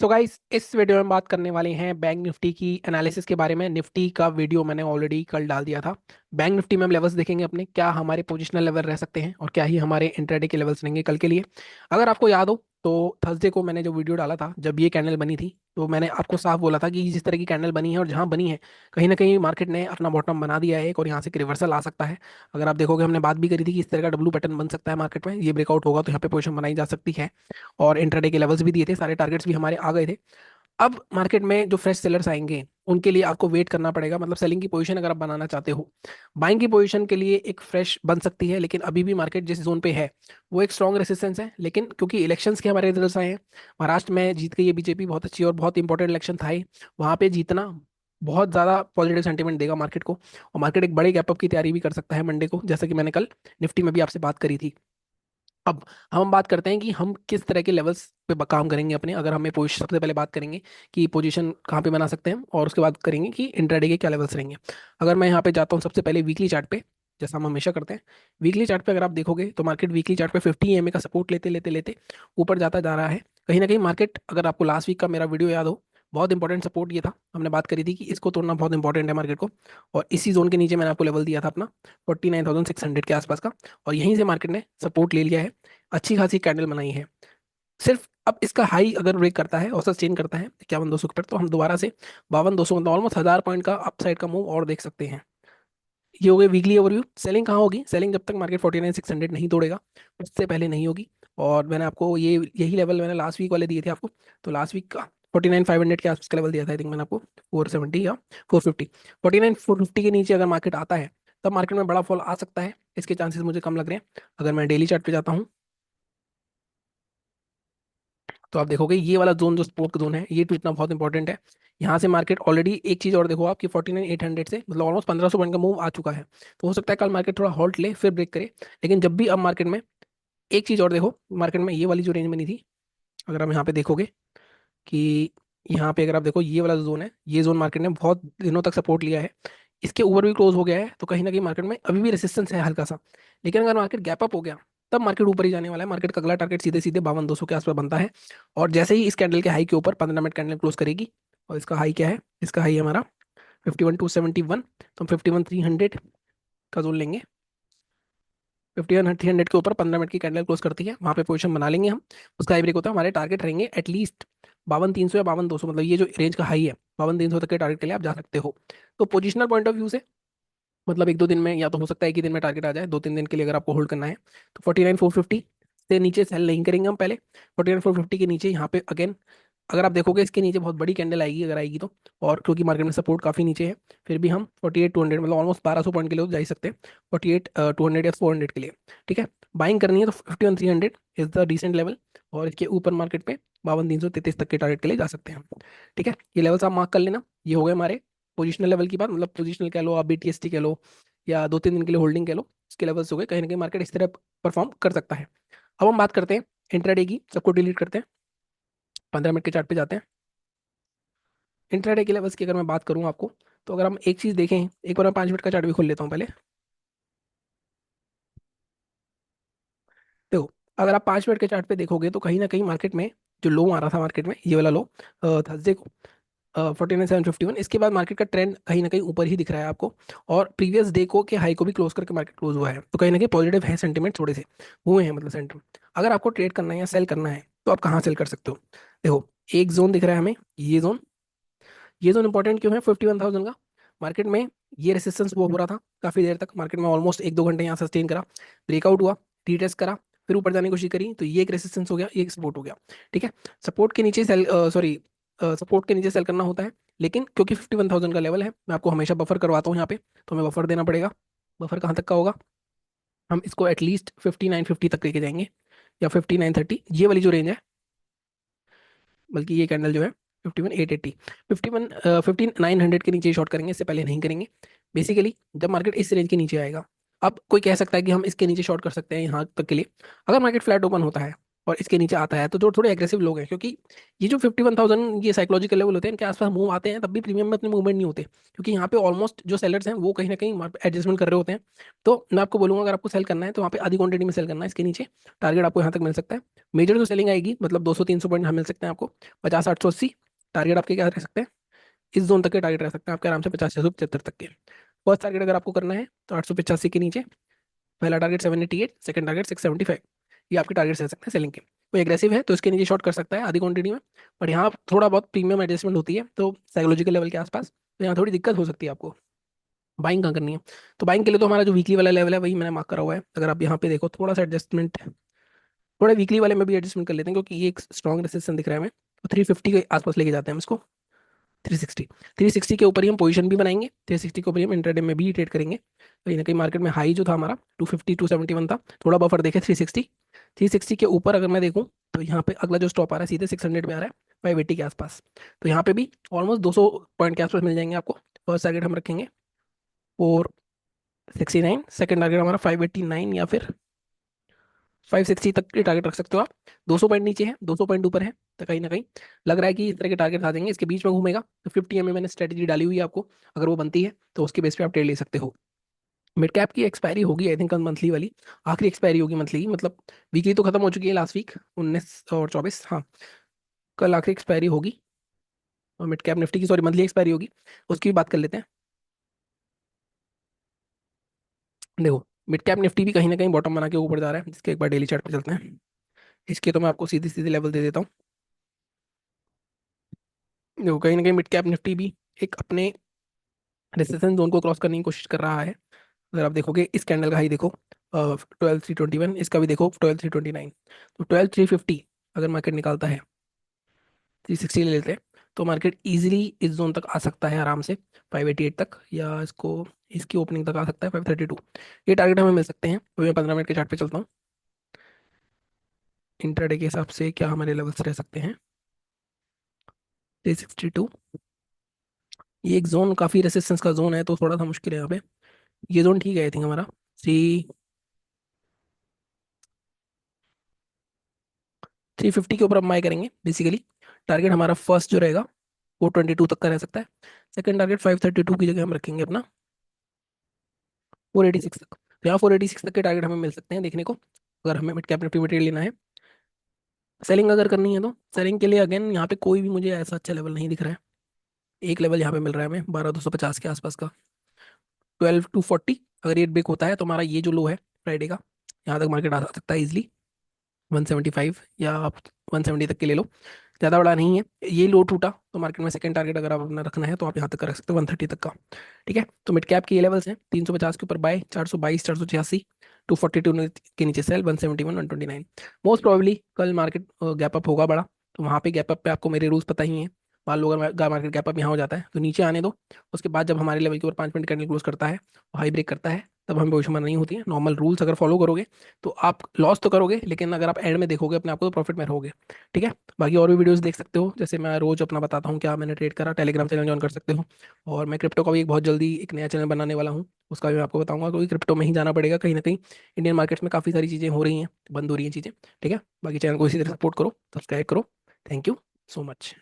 So guys, इस video में बात करने वाले हैं बैंक निफ्टी की एनालिसिस के बारे में। निफ्टी का वीडियो मैंने ऑलरेडी कल डाल दिया था। बैंक निफ्टी में हम लेवल्स देखेंगे अपने, क्या हमारे पोजिशनल लेवल रह सकते हैं और क्या ही हमारे इंट्राडे के लेवल्स रहेंगे कल के लिए। अगर आपको याद हो तो थर्सडे को मैंने जो वीडियो डाला था, जब ये कैंडल बनी थी, तो मैंने आपको साफ बोला था कि जिस तरह की कैंडल बनी है और जहां बनी है, कहीं ना कहीं मार्केट ने अपना बॉटम बना दिया है एक, और यहाँ से एक रिवर्सल आ सकता है। अगर आप देखोगे, हमने बात भी करी थी कि इस तरह का डब्लू पैटर्न बन सकता है मार्केट में, ये ब्रेकआउट होगा तो यहाँ पे पोजीशन बनाई जा सकती है। और इंट्राडे के लेवल्स भी दिए थे, सारे टारगेट्स भी हमारे आ गए थे। अब मार्केट में जो फ्रेश सेलर्स आएंगे उनके लिए आपको वेट करना पड़ेगा, मतलब सेलिंग की पोजीशन अगर आप बनाना चाहते हो। बाइंग की पोजीशन के लिए एक फ्रेश बन सकती है, लेकिन अभी भी मार्केट जिस जोन पे है वो एक स्ट्रॉन्ग रेसिस्टेंस है। लेकिन क्योंकि इलेक्शंस के हमारे रिजल्ट्स आए हैं, महाराष्ट्र में जीत गई है बीजेपी, बहुत अच्छी और बहुत इंपॉर्टेंट इलेक्शन था ये। वहां पे जीतना बहुत ज्यादा पॉजिटिव सेंटीमेंट देगा मार्केट को, और मार्केट एक बड़े गैप अप की तैयारी भी कर सकता है मंडे को, जैसा कि मैंने कल निफ्टी में भी आपसे बात करी थी। अब हम बात करते हैं कि हम किस तरह के लेवल्स पे काम करेंगे अपने। अगर हमें पोजिशन, सबसे पहले बात करेंगे कि पोजीशन कहाँ पे बना सकते हैं, और उसके बाद करेंगे कि इंट्राडे के क्या लेवल्स रहेंगे। अगर मैं यहाँ पे जाता हूँ सबसे पहले वीकली चार्ट पे, जैसा हम हमेशा करते हैं। वीकली चार्ट पे अगर आप देखोगे तो मार्केट वीकली चार्ट पे 50 EMA का सपोर्ट लेते लेते लेते ऊपर जाता जा रहा है। कहीं ना कहीं मार्केट, अगर आपको लास्ट वीक का मेरा वीडियो याद हो, बहुत इंपॉर्टेंट सपोर्ट ये था, हमने बात करी थी कि इसको तोड़ना बहुत इंपॉर्टेंट है मार्केट को। और इसी जोन के नीचे मैंने आपको लेवल दिया था अपना 49,600 के आसपास का, और यहीं से मार्केट ने सपोर्ट ले लिया है। अच्छी खासी कैंडल बनाई है। सिर्फ अब इसका हाई अगर ब्रेक करता है और सस्टेन करता है 51,200 पर, तो हम दोबारा से 52,200, मतलब ऑलमोस्ट 1000 पॉइंट का अपसाइड का मूव और देख सकते हैं। ये हो गई वीकली ओवरव्यू। सेलिंग कहाँ होगी? सेलिंग जब तक मार्केट 49,600 नहीं तोड़ेगा उससे पहले नहीं होगी। और मैंने आपको यही लेवल मैंने लास्ट वीक वाले दिए थे आपको। तो लास्ट वीक का 49,500 के आसपास का लेवल दिया था, आई थिंक मैंने आपको 470 या 450। 49,450 के नीचे अगर मार्केट आता है, तब मार्केट में बड़ा फॉल आ सकता है। इसके चांसेस मुझे कम लग रहे हैं। अगर मैं डेली चार्ट पे जाता हूँ तो आप देखोगे ये वाला जोन, जो सपोर्ट जोन है, ये टूटना बहुत इंपॉर्टेंट है। यहाँ से मार्केट ऑलरेडी, एक चीज और देखो आप कि 49,800 से, मतलब ऑलमोस्ट 1500 पॉइंट का मूव आ चुका है। तो हो सकता है कल मार्केट थोड़ा हॉल्ट ले फिर ब्रेक करे। लेकिन जब भी अब मार्केट में, एक चीज और देखो, मार्केट में ये वाली जो रेंज बनी थी, अगर हम यहाँ पे देखोगे कि यहाँ पे अगर आप देखो ये वाला जो जोन है, ये जोन मार्केट ने बहुत दिनों तक सपोर्ट लिया है। इसके ऊपर भी क्लोज हो गया है, तो कहीं ना कहीं मार्केट में अभी भी रेसिस्टेंस है हल्का सा। लेकिन अगर मार्केट गैप अप हो गया, तब मार्केट ऊपर ही जाने वाला है। मार्केट का अगला टारगेट सीधे सीधे 52,200 के आसपास बनता है। और जैसे ही इस कैंडल के हाई के ऊपर 15 मिनट कैंडल क्लोज करेगी, और इसका हाई क्या है? इसका हाई है हमारा 51,271, तो हम 51,300 का जोन लेंगे। 51,300 के ऊपर 15 मिनट की कैंडल क्लोज करती है, वहां पे पोजीशन बना लेंगे हम। उसका हाई ब्रेक होता है, हमारे टारगेट रहेंगे एटलीस्ट 52,300 या 52,200, मतलब ये जो रेंज का हाई है 52,300 तक के टारगेट के लिए आप जा सकते हो। तो पोजिशनल पॉइंट ऑफ व्यू से, मतलब एक दो दिन में, या तो हो सकता है एक ही दिन में टारगेट आ जाए, 2-3 दिन के लिए अगर आपको होल्ड करना है, तो 49,450 से नीचे सेल नहीं करेंगे हम पहले। 49,450 के नीचे यहाँ पे अगेन, अगर आप देखोगे इसके नीचे बहुत बड़ी कैंडल आएगी अगर आएगी तो। और क्योंकि मार्केट में सपोर्ट काफी नीचे है, फिर भी हम 48,200, मतलब ऑलमोस्ट 1200 पॉइंट के लिए तो जा ही सकते हैं। 48,200 या 400 के लिए, ठीक है। बाइंग करनी है तो 51,300 इज द डिसेंट लेवल, और इसके ऊपर मार्केट पे 52,333 तक के टारगेट के लिए जा सकते हैं। ठीक है, ये लेवल्स आप मार्क कर लेना। ये हो गए हमारे पोजिशनल लेवल की बात, मतलब पोजिशनल कह लो, आप BTST कह लो, या 2-3 दिन के लिए होल्डिंग कह लो, इसके लेवल्स हो गए। कहीं ना कहीं मार्केट इस तरह परफॉर्म कर सकता है। अब हम बात करते हैं इंट्राडे की, सबको डिलीट करते हैं, 15 मिनट के चार्ट पे जाते हैं। इंट्राडे के लेवल्स की अगर मैं बात करूं आपको, तो अगर हम एक चीज देखें, एक बार मैं 5 मिनट का चार्ट भी खोल लेता हूं पहले। देखो, अगर आप 5 मिनट के चार्ट पे देखोगे तो कहीं ना कहीं मार्केट में जो लो आ रहा था मार्केट में, ये वाला लो थर्सडे को 49,751, इसके बाद मार्केट का ट्रेंड कहीं ना कहीं ऊपर ही दिख रहा है आपको। और प्रीवियस डे को के हाई को भी क्लोज करके मार्केट क्लोज हुआ है, तो कहीं ना कहीं पॉजिटिव है सेंटीमेंट, थोड़े से हुए हैं, मतलब सेंटीमेंट। अगर आपको ट्रेड करना है या सेल करना है, तो आप कहाँ सेल कर सकते हो? देखो, एक जोन दिख रहा है हमें, ये जोन इंपॉर्टेंट क्यों है? 51,000 का। मार्केट में ये रेसिस्टेंस वो हो रहा था काफी देर तक, मार्केट में ऑलमोस्ट 1-2 घंटे यहाँ सस्टेन करा, ब्रेकआउट हुआ, रीटेस्ट करा, फिर ऊपर जाने की कोशिश करी, तो ये एक रेसिस्टेंस हो गया, ये एक सपोर्ट हो गया। ठीक है, सपोर्ट के नीचे सेल, सॉरी, सपोर्ट के नीचे सेल करना होता है। लेकिन क्योंकि 51,000 का लेवल है, मैं आपको हमेशा बफर करवाता हूँ यहाँ पे, तो हमें बफर देना पड़ेगा। बफर कहाँ तक का होगा? हम इसको एटलीस्ट 5950 तक लेके जाएंगे, या 5930, ये वाली जो रेंज है, बल्कि ये कैंडल जो है 51,880, 5900 के नीचे शॉर्ट करेंगे, इससे पहले नहीं करेंगे। बेसिकली जब मार्केट इस रेंज के नीचे आएगा, अब कोई कह सकता है कि हम इसके नीचे शॉर्ट कर सकते हैं यहाँ तक के लिए। अगर मार्केट फ्लैट ओपन होता है, और इसके नीचे आता है, तो जो थोड़े एग्रेसिव लोग हैं, क्योंकि ये जो 51,000 ये साइकोलॉजिकल लेवल होते हैं, इनके आसपास मूव आते हैं तब भी प्रीमियम में अपने मूवमेंट नहीं होते, क्योंकि यहाँ पे ऑलमोस्ट जो सेलर्स हैं वो कहीं ना कहीं एडजस्टमेंट कर रहे होते हैं। तो मैं आपको बोलूंगा अगर आपको सेल करना है तो वहाँ पे आधी क्वांटिटी में सेल करना है। इसके नीचे टारगेट आपको यहाँ तक मिल सकता है। मेजर जो सेलिंग आएगी मतलब 200-300 पॉइंट मिल सकते हैं आपको। 50, 880 टारगेट आपके क्या रह सकते हैं, इस जोन तक के टारगेट रह सकते हैं आपके आराम से, 50, 675 तक के। फर्स्ट टारगेट अगर आपको करना है तो 885 के नीचे पहला टारगेट 788, सेकंड टारगेट 675। ये आपके टारगेट रह सकते हैं सेलिंग के। कोई एग्रेसिव है तो इसके नीचे शॉर्ट कर सकता है आधी क्वांटिटी में। पर यहाँ थोड़ा बहुत प्रीमियम एडजस्टमेंट होती है तो साइकोलॉजिकल लेवल के आसपास, तो यहाँ थोड़ी दिक्कत हो सकती है आपको। बाइंग कहाँ करनी है, तो बाइंग के लिए तो हमारा जो वीकली वाला लेवल है वही मैंने मार्क करा हुआ है। अगर आप यहाँ पे देखो थोड़ा सा एडजस्टमेंट, थोड़ा वीकली वाले में भी एडजस्टमेंट कर लेते हैं, क्योंकि ये एक स्ट्रॉन्ग रेसिस्टेंस दिख रहा है हमें, तो 350 के आसपास लेके जाते हैं हम इसको। 360, 360 के ऊपर ही हम पोजीशन भी बनाएंगे, 360 के ऊपर ही हम इंट्राडे में भी ट्रेड करेंगे। कहीं ना कहीं मार्केट में हाई जो था हमारा 250, 271 था, थोड़ा बफर देखे 360। 360 के ऊपर अगर मैं देखूं तो यहाँ पे अगला जो स्टॉप आ रहा है सीधे 600 पे आ रहा है, 580 के आसपास। तो यहाँ पे भी ऑलमोस्ट 200 पॉइंट के आसपास मिल जाएंगे आपको। फर्स्ट टारगेट हम रखेंगे 469, सेकंड टारगेट हमारा 589 या फिर 560 तक के टारगेट रख सकते हो आप। 200 पॉइंट नीचे है, 200 पॉइंट ऊपर है, तो कहीं ना कहीं लग रहा है कि इस तरह के टारगेट आ जाएंगे, इसके बीच में घूमेगा। तो 50 में मैंने स्ट्रेटेजी डाली हुई है आपको, अगर वो बनती है तो उसके बेस पे आप ट्रेड ले सकते हो। मिड कैप की एक्सपायरी होगी आई थिंक कल, मंथली वाली आखिरी एक्सपायरी होगी मंथली की, मतलब वीकली तो खत्म हो चुकी है लास्ट वीक 19 और 24, हाँ। कल आखिरी एक्सपायरी होगी, और मिड कैप निफ्टी की सॉरी मंथली एक्सपायरी होगी, उसकी भी बात कर लेते हैं। देखो मिड कैप निफ्टी भी कहीं ना कहीं बॉटम बना के ऊपर जा रहा है, जिसके एक बार डेली चार्ट पे चलते हैं। इसके तो मैं आपको सीधी सीधी लेवल दे देता हूँ। देखो कहीं ना कहीं मिड कैप निफ्टी भी एक अपने रेजिस्टेंस जोन को क्रॉस करने की कोशिश कर रहा है। अगर आप देखोगे इस कैंडल का हाई देखो 12,321, इसका भी देखो 12,329, तो 12,350 अगर मार्केट निकालता है, 360 ले लेते हैं, तो मार्केट इजीली इस जोन तक आ सकता है आराम से, 588 तक, या इसको इसकी ओपनिंग तक आ सकता है 532। ये टारगेट हमें मिल सकते हैं। अभी मैं 15 मिनट के चार्ट पे चलता हूँ। इंट्राडे के हिसाब से क्या हमारे लेवल्स रह सकते हैं, 362। ये एक जोन काफी रेसिस्टेंस का जोन है, तो थोड़ा सा मुश्किल है यहाँ पे। ये जोन ठीक है आई थिंक हमारा, 350 के ऊपर हम बाय करेंगे बेसिकली। टारगेट हमारा फर्स्ट जो रहेगा वो 22 तक का रह सकता है। सेकंड टारगेट 532 की जगह हम रखेंगे अपना 486 तक। तो यहाँ 486 तक के टारगेट हमें मिल सकते हैं देखने को, अगर हमें मिड कैप निफ्टी में ट्रेड लेना है। सेलिंग अगर करनी है तो सेलिंग के लिए अगेन यहाँ पे कोई भी मुझे ऐसा अच्छा लेवल नहीं दिख रहा है। एक लेवल यहाँ पे मिल रहा है हमें 12,250 के आसपास का, 12,240। अगर ये ब्रेक होता है तो हमारा ये जो लो है फ्राइडे का, यहाँ तक मार्केट आ सकता है इजिली 175, या आप 170 तक के ले लो, ज़्यादा बड़ा नहीं है। ये लो टूटा तो मार्केट में सेकंड टारगेट अगर आप अपना रखना है तो आप यहाँ तक कर सकते हो 130 तक का। ठीक है, तो मिड कैप के ये लेवल्स हैं, 350 के ऊपर बाय, 422, 486, 242 के नीचे सेल, 171, 129। मोस्ट प्रोबेबली कल मार्केट गैप अप होगा बड़ा, तो वहाँ पे गैप अप पे आपको मेरे रूल्स पता ही हैं। मान लो अगर मार्केट गैप अप यहाँ हो जाता है तो नीचे आने दो, उसके बाद जब हमारे लेवल के ऊपर 5 मिनट कैंडल क्लोज करता है, हाई ब्रेक करता है, तब हमें पोजीशन नहीं होती है। नॉर्मल रूल्स अगर फॉलो करोगे तो आप लॉस तो करोगे, लेकिन अगर आप एंड में देखोगे अपने आप को तो प्रॉफिट में रहोगे। ठीक है, बाकी और भी वीडियोस देख सकते हो, जैसे मैं रोज अपना बताता हूँ क्या मैंने ट्रेड करा, टेलीग्राम चैनल ज्वाइन कर सकते हो। और मैं क्रिप्टो का भी एक बहुत जल्दी एक नया चैनल बनाने वाला हूँ, उसका भी मैं आपको बताऊंगा, क्योंकि क्रिप्टो में ही जाना पड़ेगा कहीं ना कहीं। इंडियन मार्केट्स में काफ़ी सारी चीज़ें हो रही हैं, बंद हो रही हैं चीज़ें। ठीक है, बाकी चैनल को इसी तरह सपोर्ट करो, सब्सक्राइब करो। Thank you so much.